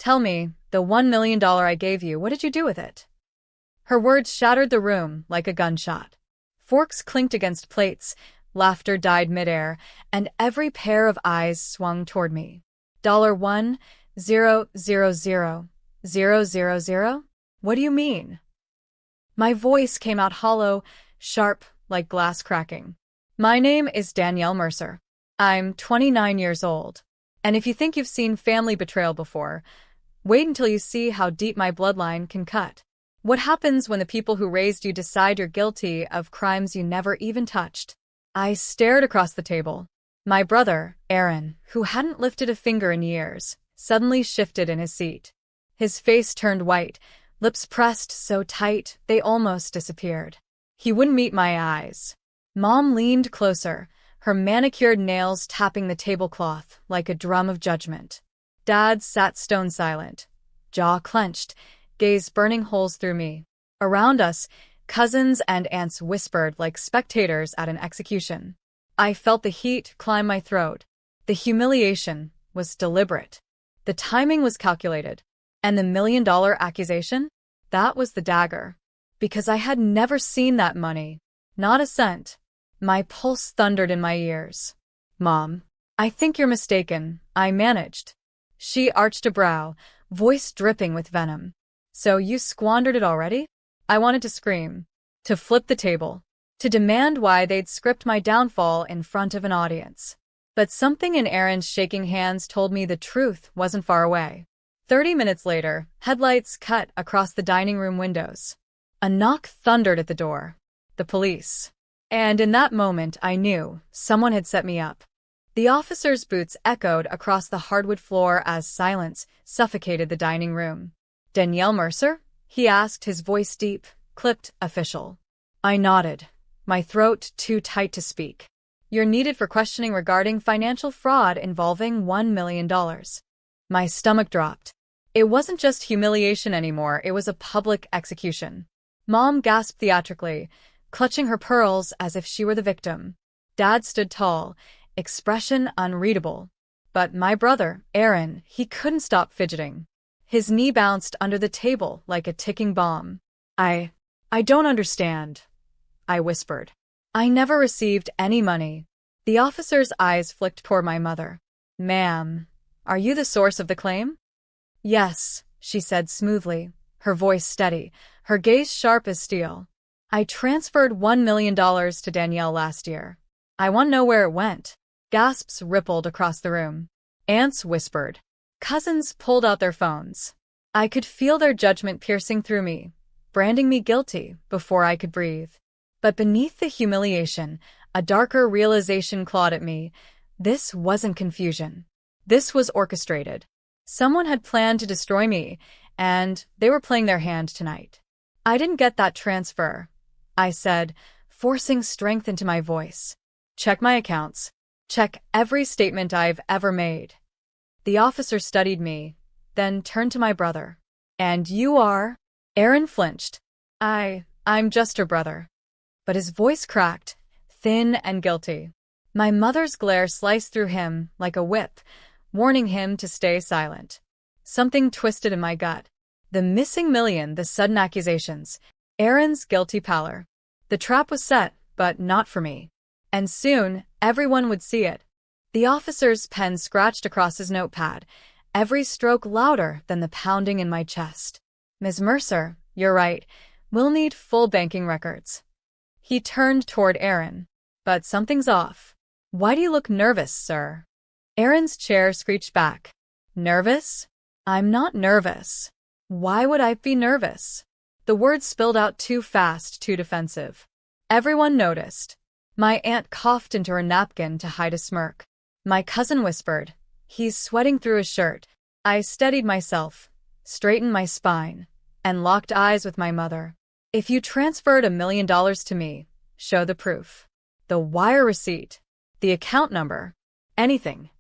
Tell me, the $1 million I gave you, what did you do with it? Her words shattered the room like a gunshot. Forks clinked against plates, laughter died midair, and every pair of eyes swung toward me. $1,000,000? What do you mean? My voice came out hollow, sharp, like glass cracking. My name is Danielle Mercer. I'm 29 years old. And if you think you've seen family betrayal before, wait until you see how deep my bloodline can cut. What happens when the people who raised you decide you're guilty of crimes you never even touched? I stared across the table. My brother, Aaron, who hadn't lifted a finger in years, suddenly shifted in his seat. His face turned white, lips pressed so tight they almost disappeared. He wouldn't meet my eyes. Mom leaned closer, her manicured nails tapping the tablecloth like a drum of judgment. Dad sat stone silent, jaw clenched, gaze burning holes through me. Around us, cousins and aunts whispered like spectators at an execution. I felt the heat climb my throat. The humiliation was deliberate. The timing was calculated. And the $1 million accusation? That was the dagger. Because I had never seen that money. Not a cent. My pulse thundered in my ears. Mom, I think you're mistaken. I managed. She arched a brow, voice dripping with venom. So you squandered it already? I wanted to scream, to flip the table, to demand why they'd script my downfall in front of an audience. But something in Aaron's shaking hands told me the truth wasn't far away. 30 minutes later, headlights cut across the dining room windows. A knock thundered at the door. The police. And in that moment, I knew someone had set me up. The officer's boots echoed across the hardwood floor as silence suffocated the dining room. Danielle Mercer? He asked, his voice deep, clipped, official. I nodded, my throat too tight to speak. You're needed for questioning regarding financial fraud involving $1 million. My stomach dropped. It wasn't just humiliation anymore, it was a public execution. Mom gasped theatrically, clutching her pearls as if she were the victim. Dad stood tall, expression unreadable. But my brother, Aaron, he couldn't stop fidgeting. His knee bounced under the table like a ticking bomb. I don't understand, I whispered. I never received any money. The officer's eyes flicked toward my mother. Ma'am, are you the source of the claim? Yes, she said smoothly, her voice steady, her gaze sharp as steel. I transferred $1 million to Danielle last year. I want to know where it went. Gasps rippled across the room. Aunts whispered. Cousins pulled out their phones. I could feel their judgment piercing through me, branding me guilty before I could breathe. But beneath the humiliation, a darker realization clawed at me. This wasn't confusion. This was orchestrated. Someone had planned to destroy me, and they were playing their hand tonight. I didn't get that transfer, I said, forcing strength into my voice. Check my accounts. Check every statement I've ever made. The officer studied me, then turned to my brother. And you are? Aaron flinched. I'm just her brother. But his voice cracked, thin and guilty. My mother's glare sliced through him like a whip, warning him to stay silent. Something twisted in my gut. The missing million, the sudden accusations, Aaron's guilty pallor. The trap was set, but not for me. And soon, everyone would see it. The officer's pen scratched across his notepad, every stroke louder than the pounding in my chest. Ms. Mercer, you're right. We'll need full banking records. He turned toward Aaron. But something's off. Why do you look nervous, sir? Aaron's chair screeched back. Nervous? I'm not nervous. Why would I be nervous? The words spilled out too fast, too defensive. Everyone noticed. My aunt coughed into her napkin to hide a smirk. My cousin whispered, he's sweating through his shirt. I steadied myself, straightened my spine, and locked eyes with my mother. If you transferred $1 million to me, show the proof. The wire receipt, the account number, anything.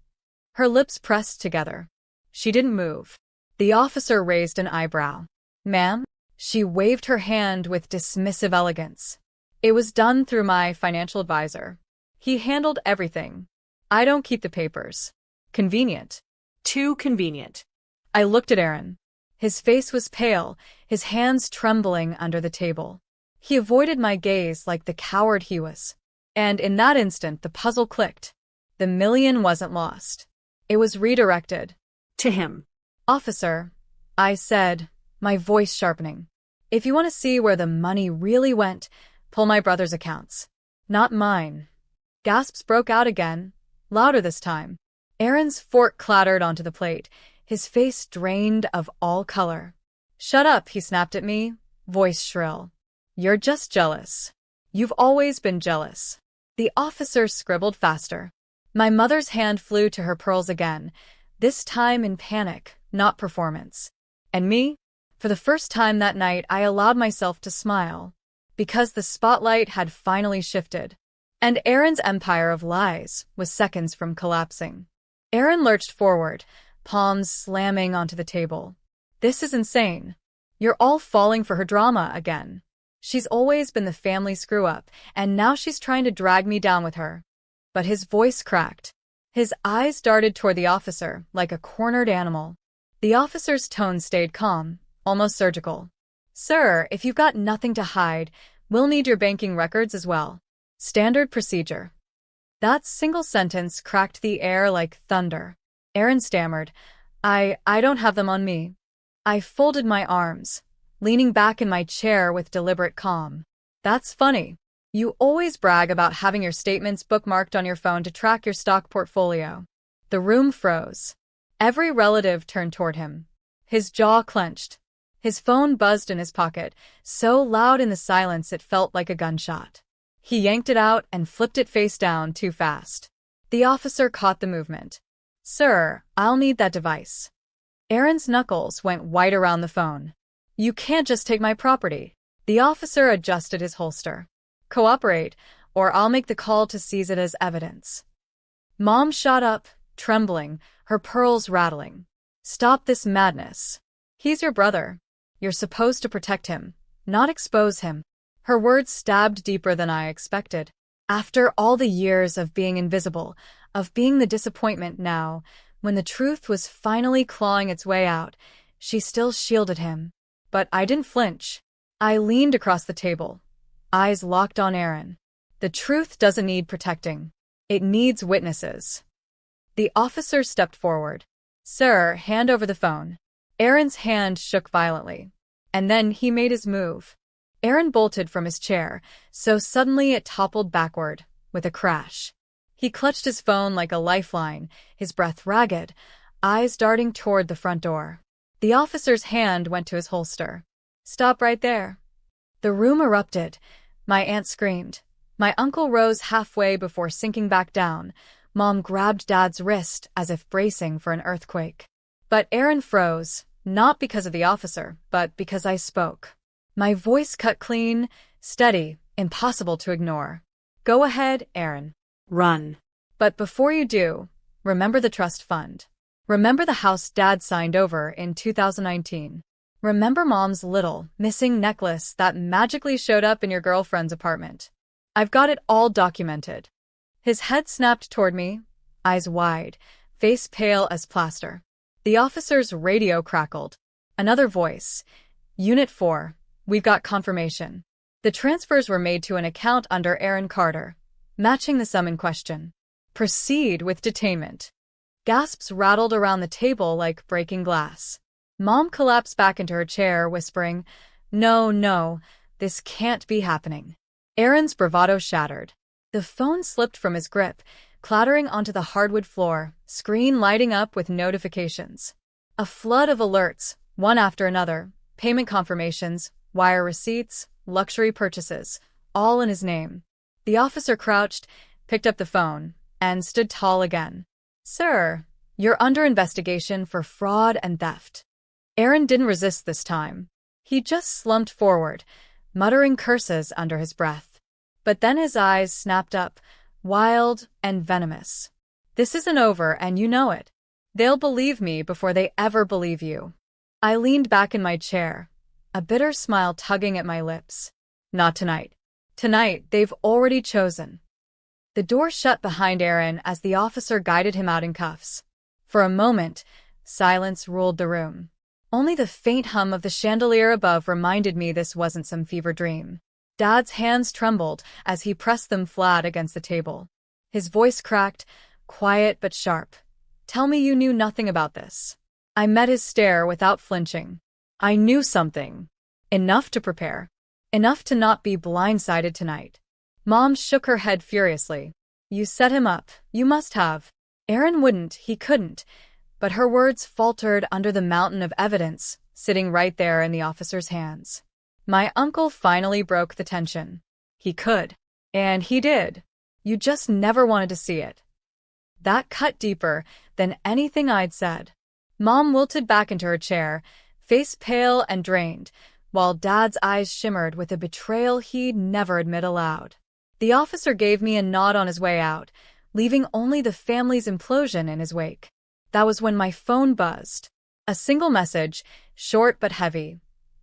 Her lips pressed together. She didn't move. The officer raised an eyebrow. Ma'am? She waved her hand with dismissive elegance. It was done through my financial advisor. He handled everything. I don't keep the papers. Convenient. Too convenient. I looked at Aaron. His face was pale, his hands trembling under the table. He avoided my gaze like the coward he was. And in that instant, the puzzle clicked. The million wasn't lost. It was redirected. To him. Officer, I said, my voice sharpening. If you want to see where the money really went, pull my brother's accounts. Not mine. Gasps broke out again, louder this time. Aaron's fork clattered onto the plate, his face drained of all color. Shut up, he snapped at me, voice shrill. You're just jealous. You've always been jealous. The officer scribbled faster. My mother's hand flew to her pearls again, this time in panic, not performance. And me? For the first time that night, I allowed myself to smile, because the spotlight had finally shifted, and Aaron's empire of lies was seconds from collapsing. Aaron lurched forward, palms slamming onto the table. This is insane. You're all falling for her drama again. She's always been the family screw-up, and now she's trying to drag me down with her. But his voice cracked. His eyes darted toward the officer like a cornered animal. The officer's tone stayed calm, almost surgical. Sir, if you've got nothing to hide, we'll need your banking records as well. Standard procedure. That single sentence cracked the air like thunder. Aaron stammered, I don't have them on me. I folded my arms, leaning back in my chair with deliberate calm. That's funny. You always brag about having your statements bookmarked on your phone to track your stock portfolio. The room froze. Every relative turned toward him. His jaw clenched. His phone buzzed in his pocket, so loud in the silence it felt like a gunshot. He yanked it out and flipped it face down too fast. The officer caught the movement. Sir, I'll need that device. Aaron's knuckles went white around the phone. You can't just take my property. The officer adjusted his holster. Cooperate, or I'll make the call to seize it as evidence. Mom shot up, trembling, her pearls rattling. Stop this madness. He's your brother. You're supposed to protect him, not expose him. Her words stabbed deeper than I expected. After all the years of being invisible, of being the disappointment now, when the truth was finally clawing its way out, she still shielded him. But I didn't flinch. I leaned across the table, eyes locked on Aaron. The truth doesn't need protecting. It needs witnesses. The officer stepped forward. Sir, hand over the phone. Aaron's hand shook violently. And then he made his move. Aaron bolted from his chair, so suddenly it toppled backward, with a crash. He clutched his phone like a lifeline, his breath ragged, eyes darting toward the front door. The officer's hand went to his holster. Stop right there. The room erupted. My aunt screamed. My uncle rose halfway before sinking back down. Mom grabbed Dad's wrist as if bracing for an earthquake. But Aaron froze, not because of the officer, but because I spoke. My voice cut clean, steady, impossible to ignore. Go ahead, Aaron. Run. But before you do, remember the trust fund. Remember the house Dad signed over in 2019. Remember Mom's little, missing necklace that magically showed up in your girlfriend's apartment. I've got it all documented. His head snapped toward me, eyes wide, face pale as plaster. The officer's radio crackled. Another voice. Unit 4, we've got confirmation. The transfers were made to an account under Aaron Carter, matching the sum in question. Proceed with detainment. Gasps rattled around the table like breaking glass. Mom collapsed back into her chair, whispering, No, this can't be happening. Aaron's bravado shattered. The phone slipped from his grip, clattering onto the hardwood floor, screen lighting up with notifications. A flood of alerts, one after another, payment confirmations, wire receipts, luxury purchases, all in his name. The officer crouched, picked up the phone, and stood tall again. Sir, you're under investigation for fraud and theft. Aaron didn't resist this time. He just slumped forward, muttering curses under his breath. But then his eyes snapped up, wild and venomous. This isn't over, and you know it. They'll believe me before they ever believe you. I leaned back in my chair, a bitter smile tugging at my lips. Not tonight. Tonight, they've already chosen. The door shut behind Aaron as the officer guided him out in cuffs. For a moment, Silence ruled the room. Only the faint hum of the chandelier above reminded me this wasn't some fever dream. Dad's hands trembled as he pressed them flat against the table. His voice cracked, quiet but sharp. "Tell me you knew nothing about this." I met his stare without flinching. I knew something. Enough to prepare. Enough to not be blindsided tonight. Mom shook her head furiously. "You set him up. You must have." Aaron wouldn't, he couldn't. But her words faltered under the mountain of evidence sitting right there in the officer's hands. My uncle finally broke the tension. He could. And he did. You just never wanted to see it. That cut deeper than anything I'd said. Mom wilted back into her chair, face pale and drained, while Dad's eyes shimmered with a betrayal he'd never admit aloud. The officer gave me a nod on his way out, leaving only the family's implosion in his wake. That was when my phone buzzed. A single message, short but heavy.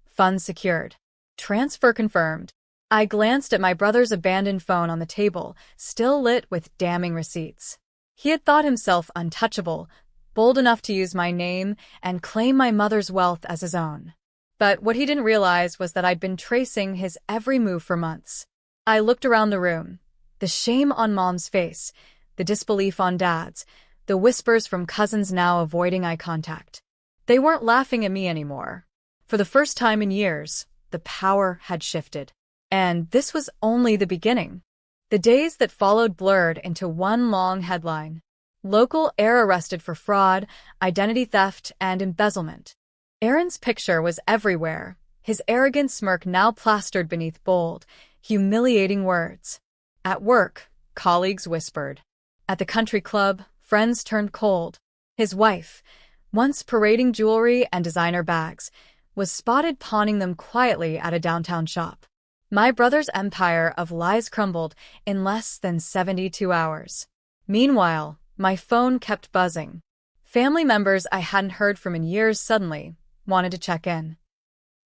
Funds secured. Transfer confirmed. I glanced at my brother's abandoned phone on the table, still lit with damning receipts. He had thought himself untouchable, bold enough to use my name and claim my mother's wealth as his own. But what he didn't realize was that I'd been tracing his every move for months. I looked around the room. The shame on Mom's face, the disbelief on Dad's, the whispers from cousins now avoiding eye contact. They weren't laughing at me anymore. For the first time in years, the power had shifted. And this was only the beginning. The days that followed blurred into one long headline. Local heir arrested for fraud, identity theft, and embezzlement. Aaron's picture was everywhere, his arrogant smirk now plastered beneath bold, humiliating words. At work, colleagues whispered. At the country club, friends turned cold. His wife, once parading jewelry and designer bags, was spotted pawning them quietly at a downtown shop. My brother's empire of lies crumbled in less than 72 hours. Meanwhile, my phone kept buzzing. Family members I hadn't heard from in years suddenly wanted to check in.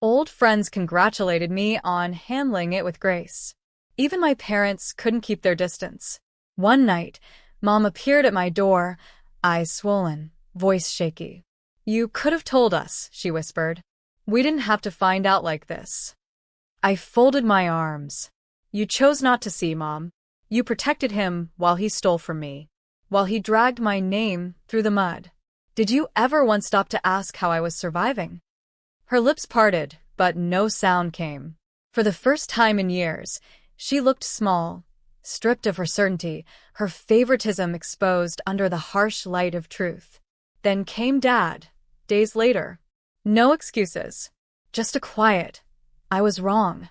Old friends congratulated me on handling it with grace. Even my parents couldn't keep their distance. One night, Mom appeared at my door, eyes swollen, voice shaky. "You could have told us," she whispered. "We didn't have to find out like this." I folded my arms. "You chose not to see, Mom. You protected him while he stole from me, while he dragged my name through the mud. Did you ever once stop to ask how I was surviving?" Her lips parted, but no sound came. For the first time in years, she looked small, stripped of her certainty, her favoritism exposed under the harsh light of truth. Then came Dad, days later. No excuses, just a quiet, "I was wrong."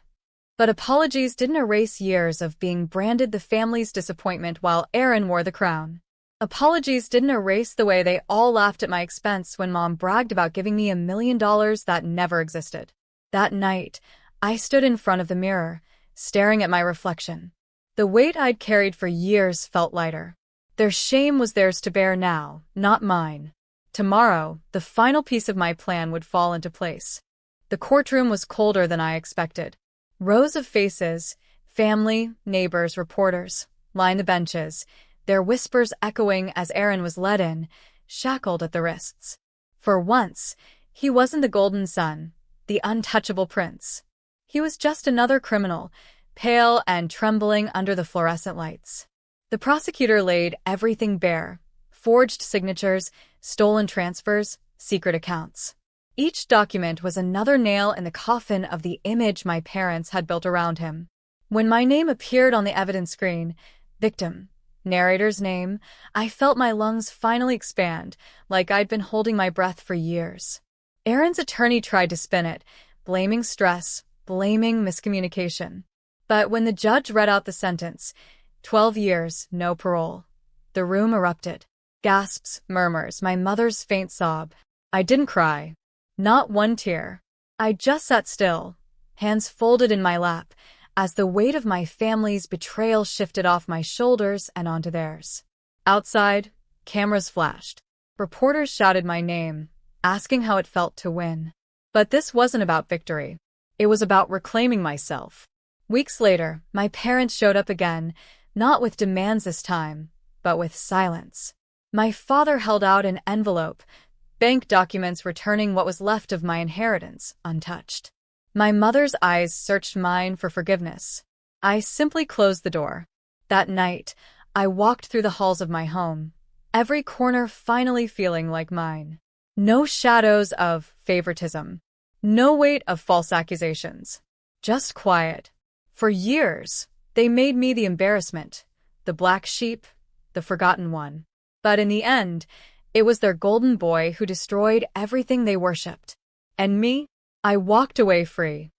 But apologies didn't erase years of being branded the family's disappointment while Aaron wore the crown. Apologies didn't erase the way they all laughed at my expense when Mom bragged about giving me $1 million that never existed. That night, I stood in front of the mirror, staring at my reflection. The weight I'd carried for years felt lighter. Their shame was theirs to bear now, not mine. Tomorrow, the final piece of my plan would fall into place. The courtroom was colder than I expected. Rows of faces, family, neighbors, reporters, lined the benches, their whispers echoing as Aaron was led in, shackled at the wrists. For once, he wasn't the golden son, the untouchable prince. He was just another criminal, pale and trembling under the fluorescent lights. The prosecutor laid everything bare: forged signatures, stolen transfers, secret accounts. Each document was another nail in the coffin of the image my parents had built around him. When my name appeared on the evidence screen, victim, narrator's name, I felt my lungs finally expand, like I'd been holding my breath for years. Aaron's attorney tried to spin it, blaming stress, blaming miscommunication. But when the judge read out the sentence, 12 years, no parole, the room erupted. Gasps, murmurs, my mother's faint sob. I didn't cry. Not one tear. I just sat still, hands folded in my lap, as the weight of my family's betrayal shifted off my shoulders and onto theirs. Outside, cameras flashed. Reporters shouted my name, asking how it felt to win. But this wasn't about victory. It was about reclaiming myself. Weeks later, my parents showed up again, not with demands this time, but with silence. My father held out an envelope, bank documents returning what was left of my inheritance untouched. My mother's eyes searched mine for forgiveness. I simply closed the door. That night, I walked through the halls of my home, every corner finally feeling like mine. No shadows of favoritism. No weight of false accusations. Just quiet. For years, they made me the embarrassment, the black sheep, the forgotten one. But in the end, it was their golden boy who destroyed everything they worshipped. And me? I walked away free.